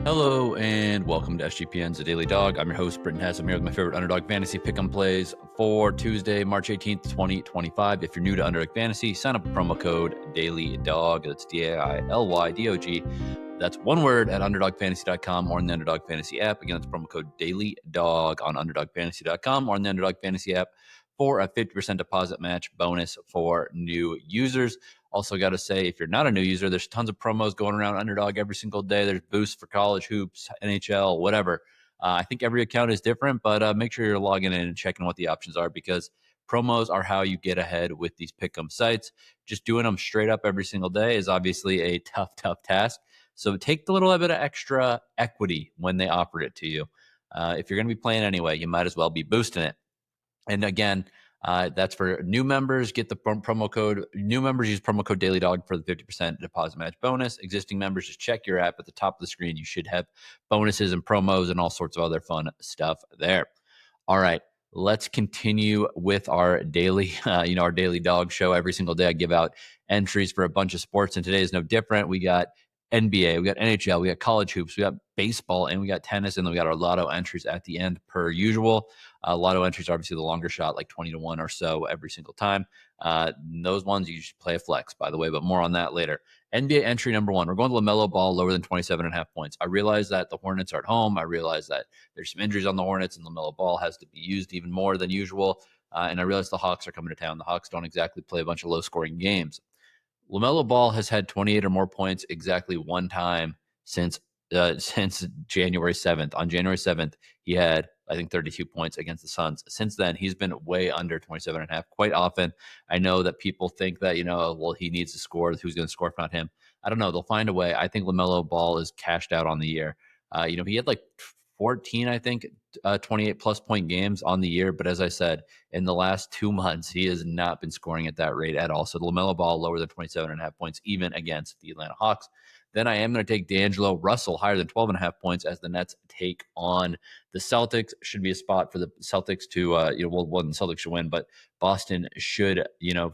Hello and welcome to SGPN's The Daily Dog. I'm your host, Britton Hess. I'm here with my favorite Underdog Fantasy Pick'em plays for Tuesday, March 18th, 2025. If you're new to Underdog Fantasy, sign up with promo code DailyDog. That's DAILYDOG. That's one word at UnderdogFantasy.com or in the Underdog Fantasy app. Again, it's promo code DailyDog on UnderdogFantasy.com or in the Underdog Fantasy app for a 50% deposit match bonus for new users. Also, got to say, if you're not a new user, there's tons of promos going around Underdog every single day. There's boosts for college hoops, NHL, whatever. I think every account is different, but make sure you're logging in and checking what the options are because promos are how you get ahead with these pick'em sites. Just doing them straight up every single day is obviously a tough task. So take the little bit of extra equity when they offer it to you. If you're going to be playing anyway, you might as well be boosting it. And again, that's for new members. Get the promo code. New members use promo code DailyDog for the 50% deposit match bonus. Existing members, just check your app at the top of the screen. You should have bonuses and promos and all sorts of other fun stuff there. All right, let's continue with our daily, our daily dog show. Every single day I give out entries for a bunch of sports, and today is no different. We got NBA, we got NHL, we got college hoops, we got baseball, and we got tennis, and then we got our lotto entries at the end per usual. Lotto entries are obviously the longer shot, like 20 to 1 or so every single time. Those ones you should play a flex, by the way, but more on that later. NBA entry number 1, we're going to LaMelo Ball lower than 27.5 points. I realize that the Hornets are at home. I realize that there's some injuries on the Hornets, and LaMelo Ball has to be used even more than usual. And I realize the Hawks are coming to town. The Hawks don't exactly play a bunch of low-scoring games. LaMelo Ball has had 28 or more points exactly one time since January 7th. On January 7th, he had, I think, 32 points against the Suns. Since then, he's been way under 27.5 quite often. I know that people think that, he needs to score. Who's going to score if not him? I don't know. They'll find a way. I think LaMelo Ball is cashed out on the year. He had like 14, I think, 28 plus point games on the year. But as I said, in the last 2 months, he has not been scoring at that rate at all. So LaMelo Ball lower than 27.5 points, even against the Atlanta Hawks. Then I am going to take D'Angelo Russell higher than 12.5 points as the Nets take on the Celtics. Should be a spot for the Celtics to, the Celtics should win, but Boston should,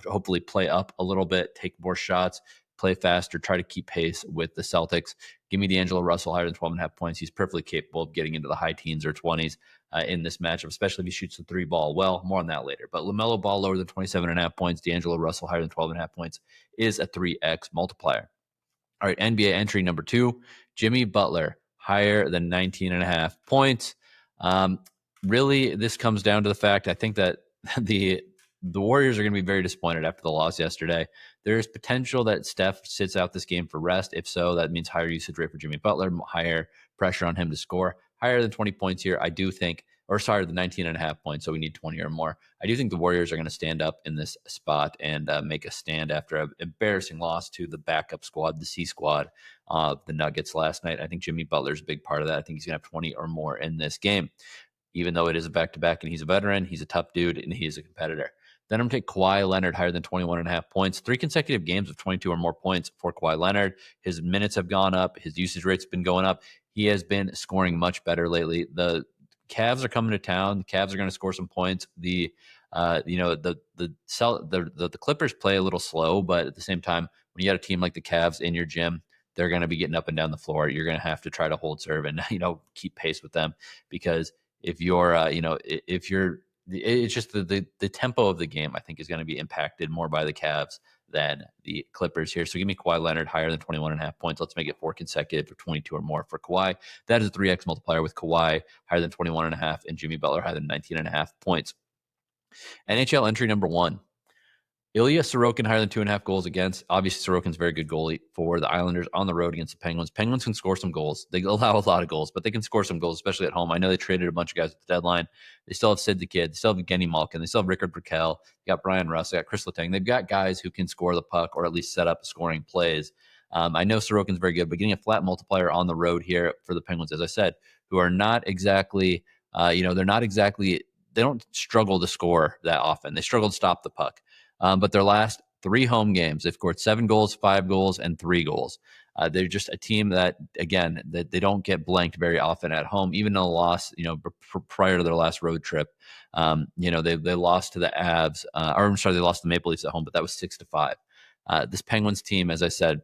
hopefully play up a little bit, take more shots, play faster, try to keep pace with the Celtics. Give me D'Angelo Russell higher than 12.5 points. He's perfectly capable of getting into the high teens or 20s in this matchup, especially if he shoots the three ball well. More on that later. But LaMelo Ball lower than 27.5 points. D'Angelo Russell higher than 12.5 points is a 3x multiplier. All right, NBA entry number 2, Jimmy Butler higher than 19.5 points. Really, this comes down to the fact I think that the Warriors are going to be very disappointed after the loss yesterday. There's potential that Steph sits out this game for rest. If so, that means higher usage rate for Jimmy Butler, higher pressure on him to score. Higher than 20 points here, I do think, the 19.5 points, so we need 20 or more. I do think the Warriors are going to stand up in this spot and make a stand after an embarrassing loss to the backup squad, the C squad, the Nuggets last night. I think Jimmy Butler's a big part of that. I think he's going to have 20 or more in this game. Even though it is a back-to-back and he's a veteran, he's a tough dude, and he is a competitor. Then I'm going to take Kawhi Leonard higher than 21.5 points. 3 consecutive games of 22 or more points for Kawhi Leonard. His minutes have gone up. His usage rate's been going up. He has been scoring much better lately. The Cavs are coming to town. The Cavs are going to score some points. The Clippers play a little slow, but at the same time, when you got a team like the Cavs in your gym, they're going to be getting up and down the floor. You're going to have to try to hold serve and keep pace with them because if you're it's just the tempo of the game, I think, is going to be impacted more by the Cavs than the Clippers here. So give me Kawhi Leonard higher than 21.5 points. Let's make it 4 consecutive for 22 or more for Kawhi. That is a 3x multiplier with Kawhi higher than 21.5 and Jimmy Butler higher than 19.5 points. NHL entry number 1. Ilya Sorokin higher than 2.5 goals against. Obviously, Sorokin's a very good goalie for the Islanders on the road against the Penguins. Penguins can score some goals. They allow a lot of goals, but they can score some goals, especially at home. I know they traded a bunch of guys at the deadline. They still have Sid the Kid. They still have Evgeny Malkin. They still have Rickard Rakell. They got Brian Russ. They got Chris Letang. They've got guys who can score the puck or at least set up scoring plays. I know Sorokin's very good, but getting a flat multiplier on the road here for the Penguins, as I said, who are not exactly, they don't struggle to score that often. They struggle to stop the puck. But their last 3 home games, they've scored 7 goals, 5 goals, and 3 goals. They're just a team that they don't get blanked very often at home, even in a loss, prior to their last road trip. They lost to the Avs, they lost to the Maple Leafs at home, but that was 6-5. This Penguins team, as I said,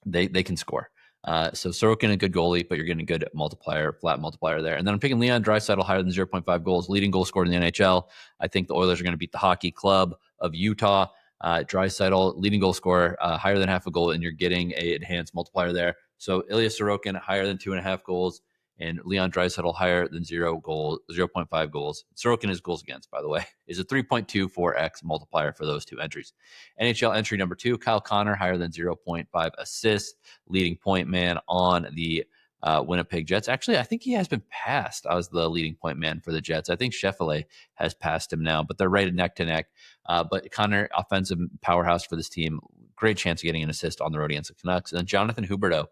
they can score. So Sorokin, a good goalie, but you're getting a good multiplier, flat multiplier there. And then I'm picking Leon Draisaitl higher than 0.5 goals, leading goal scorer in the NHL. I think the Oilers are going to beat the hockey club of Utah. Draisaitl, leading goal scorer, higher than half a goal, and you're getting a enhanced multiplier there. So Ilya Sorokin higher than 2.5 goals, and Leon Draisaitl higher than 0.5 goals. Sorokin is goals against, by the way, is a 3.24x multiplier for those two entries. NHL entry number 2, Kyle Connor higher than 0.5 assists, leading point man on the Winnipeg Jets. Actually, I think he has been passed as the leading point man for the Jets. I think Shohei has passed him now, but they're right neck to neck. But Connor, offensive powerhouse for this team. Great chance of getting an assist on the road against the Canucks. And then Jonathan Huberdeau,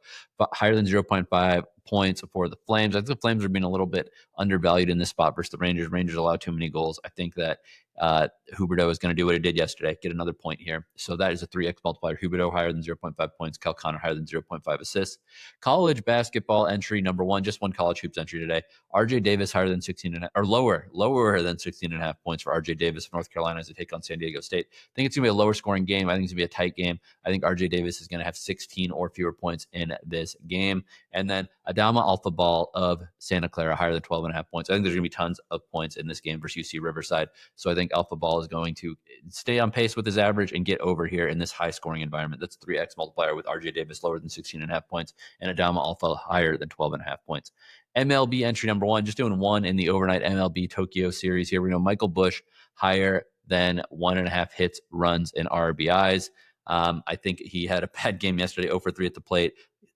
higher than 0.5 points for the Flames. I think the Flames are being a little bit undervalued in this spot versus the Rangers. Rangers allow too many goals. I think that Huberdeau is going to do what he did yesterday, get another point here. So that is a 3x multiplier. Huberdeau higher than 0.5 points. Kyle Connor higher than 0.5 assists. College basketball entry number 1, just one college hoops entry today. RJ Davis higher than 16.5, or lower than 16.5 points for RJ Davis of North Carolina as they take on San Diego State. I think it's going to be a lower scoring game. I think it's going to be a tight game. I think RJ Davis is going to have 16 or fewer points in this game. And then Adama-Alpha Ball of Santa Clara higher than 12.5 points. I think there's going to be tons of points in this game versus UC Riverside. So I think Alpha Ball is going to stay on pace with his average and get over here in this high scoring environment. That's 3x multiplier with RJ Davis lower than 16.5 points and Adama-Alpha higher than 12.5 points. MLB entry number 1, just doing one in the overnight MLB Tokyo series here. We know Michael Busch higher than 1.5 hits, runs, and RBIs. I think he had a bad game yesterday, 0 for 3 at the plate.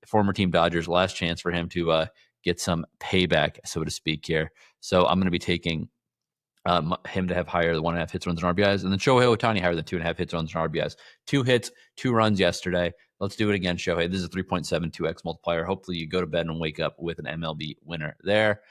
Former team Dodgers, last chance for him to get some payback, so to speak here. So I'm going to be taking him to have higher than 1.5 hits, runs, and RBIs. And then Shohei Ohtani higher than 2.5 hits, runs, and RBIs. 2 hits, 2 runs yesterday. Let's do it again, Shohei. This is a 3.72x multiplier. Hopefully you go to bed and wake up with an MLB winner there.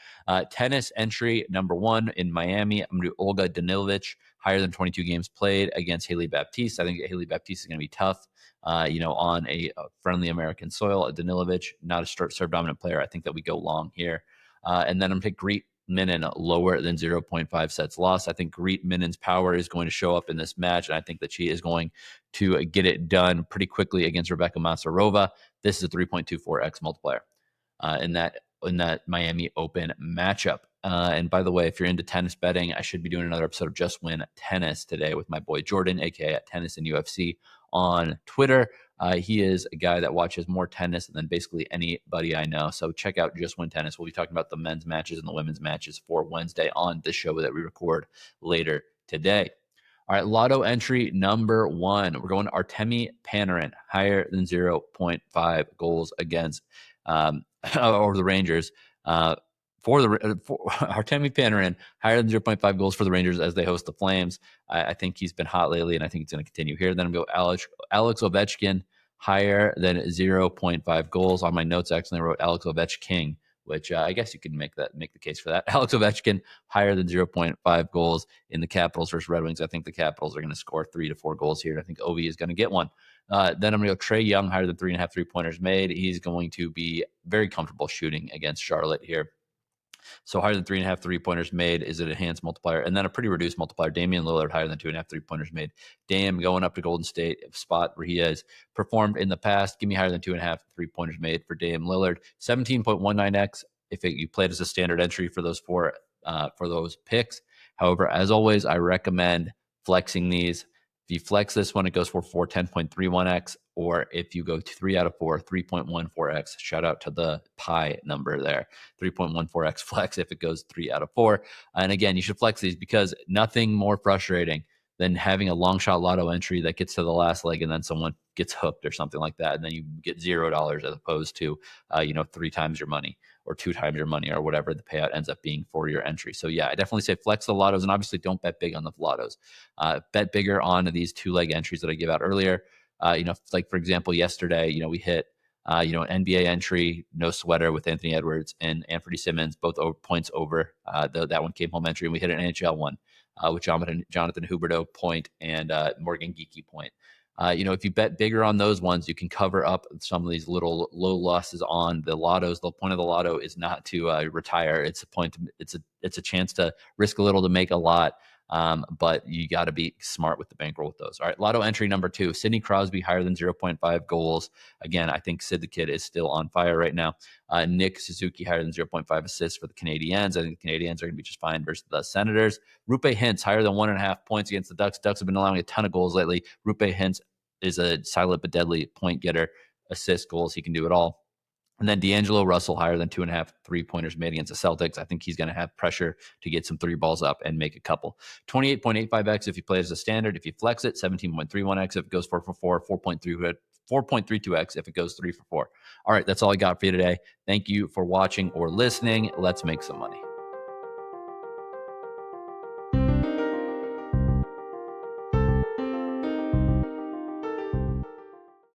Tennis entry number 1 in Miami. I'm going to do Olga Danilovic, higher than 22 games played against Haley Baptiste. I think Haley Baptiste is going to be tough, on a friendly American soil. Danilovic, not a serve dominant player. I think that we go long here. And then I'm going to take Minnen lower than 0.5 sets lost. I think Minnen's power is going to show up in this match, and I think that she is going to get it done pretty quickly against Rebecca Masarova. This is a 3.24x multiplier in that Miami Open matchup. And by the way, if you're into tennis betting, I should be doing another episode of Just Win Tennis today with my boy Jordan, aka at Tennis and UFC on Twitter. He is a guy that watches more tennis than basically anybody I know. So check out Just Win Tennis. We'll be talking about the men's matches and the women's matches for Wednesday on the show that we record later today. All right, Lotto entry number 1. We're going to Artemi Panarin, higher than 0.5 goals against over the Rangers. For Artemi Panarin, higher than 0.5 goals for the Rangers as they host the Flames. I think he's been hot lately, and I think it's going to continue here. Then I'm going to go Alex Ovechkin, higher than 0.5 goals. On my notes, actually, I wrote Alex Ovechkin, which I guess you can make the case for that. Alex Ovechkin, higher than 0.5 goals in the Capitals versus Red Wings. I think the Capitals are going to score 3 to 4 goals here, and I think Ovi is going to get one. Then I'm going to go Trae Young, higher than 3.5 3-pointers made. He's going to be very comfortable shooting against Charlotte here. So higher than 3.5 3-pointers made is an enhanced multiplier. And then a pretty reduced multiplier. Damian Lillard higher than 2.5 3-pointers made. Dame going up to Golden State, a spot where he has performed in the past. Give me higher than 2.5 3-pointers made for Dame Lillard. 17.19x if you played as a standard entry for those for those picks. However, as always, I recommend flexing these. If you flex this one, it goes for 10.31x, or if you go 3 out of 4, 3.14x. Shout out to the pi number there, 3.14x flex if it goes 3 out of 4. And again, you should flex these because nothing more frustrating than having a long shot lotto entry that gets to the last leg and then someone gets hooked or something like that, and then you get $0 as opposed to 3 times your money or 2 times your money or whatever the payout ends up being for your entry. So yeah, I definitely say flex the lottos, and obviously don't bet big on the lottos. Bet bigger on these 2-leg entries that I gave out earlier. Like for example, yesterday, we hit an NBA entry, no sweater with Anthony Edwards and Anthony Simmons, both points over. That one came home entry, and we hit an NHL one with Jonathan Huberdeau point and Morgan Geekie point. If you bet bigger on those ones, you can cover up some of these little low losses on the lottos. The point of the lotto is not to retire. It's a point. It's a chance to risk a little to make a lot. But you got to be smart with the bankroll with those. All right, Lotto entry number 2, Sidney Crosby higher than 0.5 goals. Again, I think Sid the Kid is still on fire right now. Nick Suzuki higher than 0.5 assists for the Canadiens. I think the Canadiens are going to be just fine versus the Senators. Rupe Hintz higher than 1.5 points against the Ducks. Ducks have been allowing a ton of goals lately. Rupe Hintz is a silent but deadly point getter. Assist, goals, he can do it all. And then D'Angelo Russell higher than 2.5 3-pointers made against the Celtics. I think he's going to have pressure to get some 3 balls up and make a couple. 28.85x if you play it as a standard. If you flex it, 17.31x if it goes 4 for 4, 4.32x if it goes 3 for 4. All right, that's all I got for you today. Thank you for watching or listening. Let's make some money.